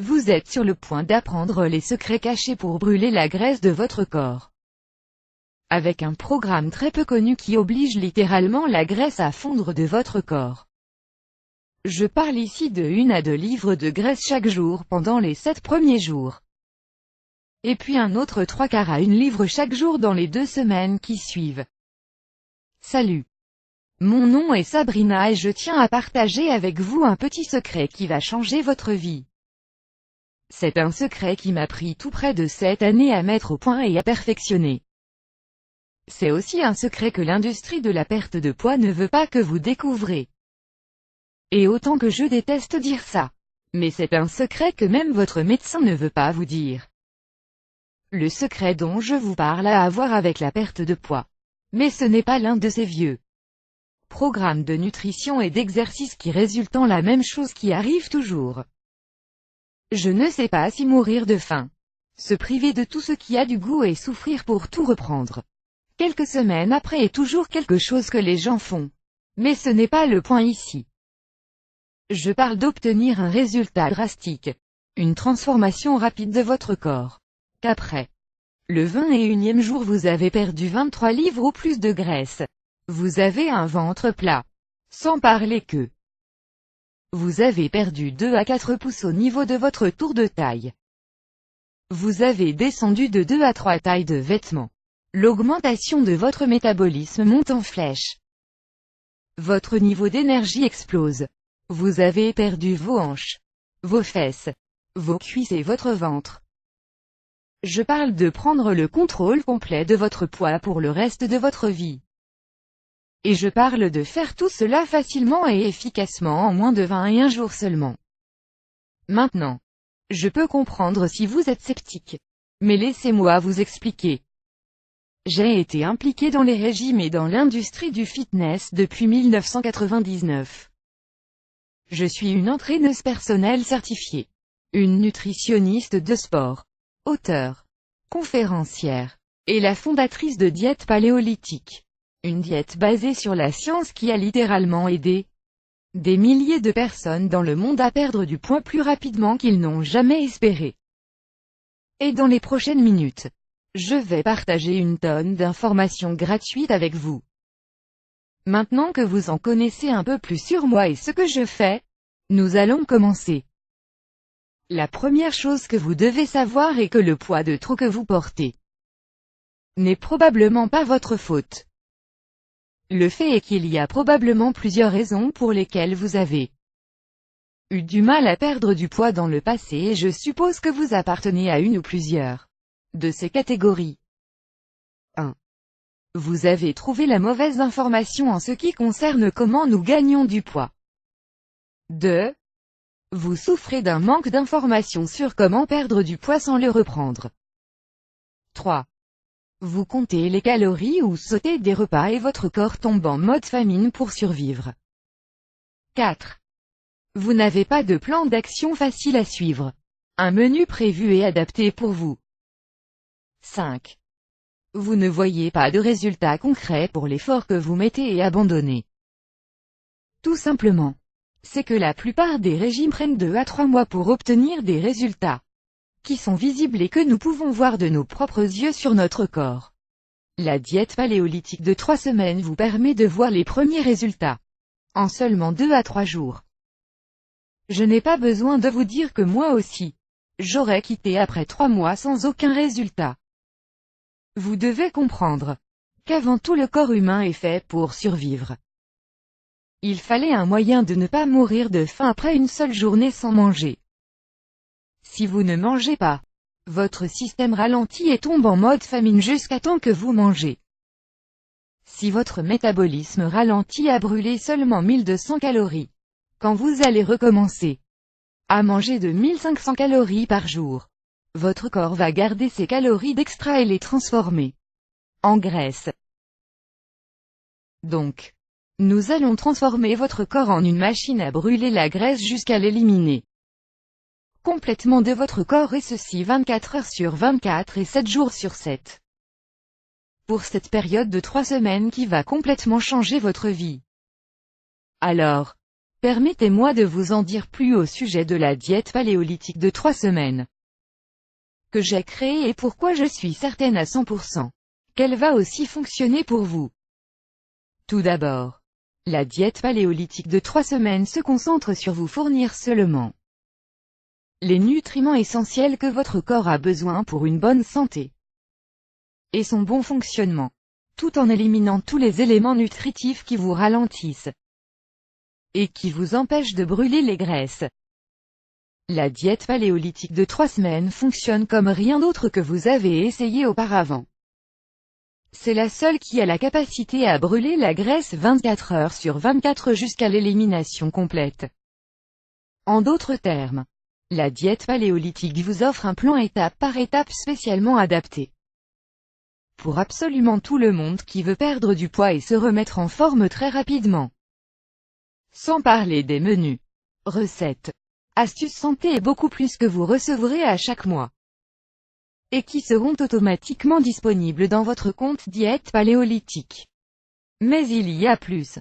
Vous êtes sur le point d'apprendre les secrets cachés pour brûler la graisse de votre corps. Avec un programme très peu connu qui oblige littéralement la graisse à fondre de votre corps. Je parle ici de 1 à 2 livres de graisse chaque jour pendant les 7 premiers jours. Et puis un autre 3/4 à 1 livre chaque jour dans les 2 semaines qui suivent. Salut! Mon nom est Sabrina et je tiens à partager avec vous un petit secret qui va changer votre vie. C'est un secret qui m'a pris tout près de 7 années à mettre au point et à perfectionner. C'est aussi un secret que l'industrie de la perte de poids ne veut pas que vous découvrez. Et autant que je déteste dire ça. Mais c'est un secret que même votre médecin ne veut pas vous dire. Le secret dont je vous parle a à voir avec la perte de poids. Mais ce n'est pas l'un de ces vieux programmes de nutrition et d'exercice qui résultent en la même chose qui arrive toujours. Je ne sais pas si mourir de faim, se priver de tout ce qui a du goût et souffrir pour tout reprendre. Quelques semaines après est toujours quelque chose que les gens font. Mais ce n'est pas le point ici. Je parle d'obtenir un résultat drastique, une transformation rapide de votre corps. Qu'après le 21e jour vous avez perdu 23 livres ou plus de graisse. Vous avez un ventre plat. Sans parler que vous avez perdu 2 à 4 pouces au niveau de votre tour de taille. Vous avez descendu de 2 à 3 tailles de vêtements. L'augmentation de votre métabolisme monte en flèche. Votre niveau d'énergie explose. Vous avez perdu vos hanches, vos fesses, vos cuisses et votre ventre. Je parle de prendre le contrôle complet de votre poids pour le reste de votre vie. Et je parle de faire tout cela facilement et efficacement en moins de 21 jours seulement. Maintenant, je peux comprendre si vous êtes sceptique. Mais laissez-moi vous expliquer. J'ai été impliqué dans les régimes et dans l'industrie du fitness depuis 1999. Je suis une entraîneuse personnelle certifiée, une nutritionniste de sport, auteure, conférencière, et la fondatrice de Diète Paléolithique. Une diète basée sur la science qui a littéralement aidé des milliers de personnes dans le monde à perdre du poids plus rapidement qu'ils n'ont jamais espéré. Et dans les prochaines minutes, je vais partager une tonne d'informations gratuites avec vous. Maintenant que vous en connaissez un peu plus sur moi et ce que je fais, nous allons commencer. La première chose que vous devez savoir est que le poids de trop que vous portez n'est probablement pas votre faute. Le fait est qu'il y a probablement plusieurs raisons pour lesquelles vous avez eu du mal à perdre du poids dans le passé et je suppose que vous appartenez à une ou plusieurs de ces catégories. 1. Vous avez trouvé la mauvaise information en ce qui concerne comment nous gagnons du poids. 2. Vous souffrez d'un manque d'informations sur comment perdre du poids sans le reprendre. 3. Vous comptez les calories ou sautez des repas et votre corps tombe en mode famine pour survivre. 4. Vous n'avez pas de plan d'action facile à suivre. Un menu prévu et adapté pour vous. 5. Vous ne voyez pas de résultats concrets pour l'effort que vous mettez et abandonnez. Tout simplement. C'est que la plupart des régimes prennent 2 à 3 mois pour obtenir des résultats qui sont visibles et que nous pouvons voir de nos propres yeux sur notre corps. La diète paléolithique de 3 semaines vous permet de voir les premiers résultats en seulement 2 à 3 jours. Je n'ai pas besoin de vous dire que moi aussi, j'aurais quitté après 3 mois sans aucun résultat. Vous devez comprendre qu'avant tout le corps humain est fait pour survivre. Il fallait un moyen de ne pas mourir de faim après une seule journée sans manger. Si vous ne mangez pas, votre système ralentit et tombe en mode famine jusqu'à temps que vous mangez. Si votre métabolisme ralentit à brûler seulement 1200 calories, quand vous allez recommencer à manger de 1500 calories par jour, votre corps va garder ces calories d'extra et les transformer en graisse. Donc, nous allons transformer votre corps en une machine à brûler la graisse jusqu'à l'éliminer complètement de votre corps et ceci 24 heures sur 24 et 7 jours sur 7. Pour cette période de 3 semaines qui va complètement changer votre vie. Alors, Permettez-moi de vous en dire plus au sujet de la diète paléolithique de 3 semaines que j'ai créée et pourquoi je suis certaine à 100% qu'elle va aussi fonctionner pour vous. Tout d'abord, la diète paléolithique de 3 semaines se concentre sur vous fournir seulement les nutriments essentiels que votre corps a besoin pour une bonne santé et son bon fonctionnement, tout en éliminant tous les éléments nutritifs qui vous ralentissent et qui vous empêchent de brûler les graisses. La diète paléolithique de 3 semaines fonctionne comme rien d'autre que vous avez essayé auparavant. C'est la seule qui a la capacité à brûler la graisse 24 heures sur 24 jusqu'à l'élimination complète. En d'autres termes, la diète paléolithique vous offre un plan étape par étape spécialement adapté pour absolument tout le monde qui veut perdre du poids et se remettre en forme très rapidement. Sans parler des menus, recettes, astuces santé et beaucoup plus que vous recevrez à chaque mois et qui seront automatiquement disponibles dans votre compte diète paléolithique. Mais il y a plus.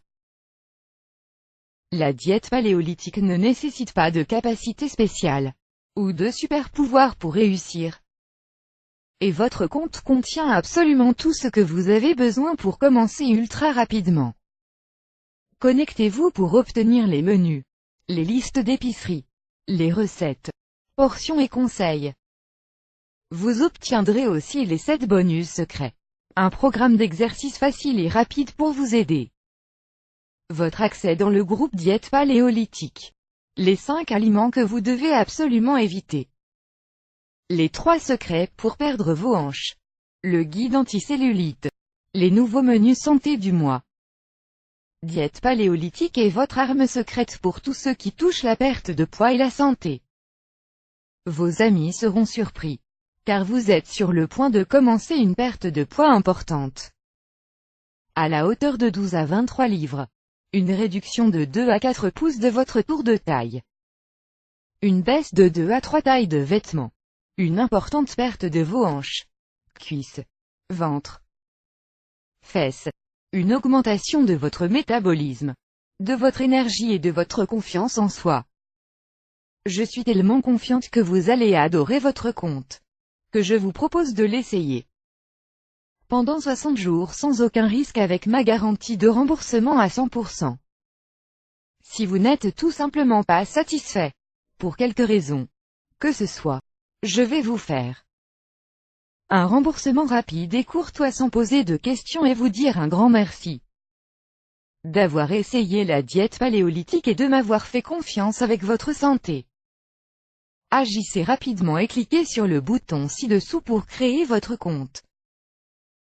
La diète paléolithique ne nécessite pas de capacité spéciale ou de super pouvoir pour réussir. Et votre compte contient absolument tout ce que vous avez besoin pour commencer ultra rapidement. Connectez-vous pour obtenir les menus, les listes d'épicerie, les recettes, portions et conseils. Vous obtiendrez aussi les 7 bonus secrets, un programme d'exercice facile et rapide pour vous aider. Votre accès dans le groupe diète paléolithique. Les 5 aliments que vous devez absolument éviter. Les 3 secrets pour perdre vos hanches. Le guide anticellulite. Les nouveaux menus santé du mois. Diète paléolithique est votre arme secrète pour tous ceux qui touchent la perte de poids et la santé. Vos amis seront surpris, car vous êtes sur le point de commencer une perte de poids importante. À la hauteur de 12 à 23 livres. Une réduction de 2 à 4 pouces de votre tour de taille. Une baisse de 2 à 3 tailles de vêtements. Une importante perte de vos hanches, cuisses, ventre, fesses. Une augmentation de votre métabolisme, de votre énergie et de votre confiance en soi. Je suis tellement confiante que vous allez adorer votre compte, que je vous propose de l'essayer pendant 60 jours sans aucun risque avec ma garantie de remboursement à 100%. Si vous n'êtes tout simplement pas satisfait, pour quelque raison que ce soit, je vais vous faire un remboursement rapide et courtois sans poser de questions et vous dire un grand merci d'avoir essayé la diète paléolithique et de m'avoir fait confiance avec votre santé. Agissez rapidement et cliquez sur le bouton ci-dessous pour créer votre compte.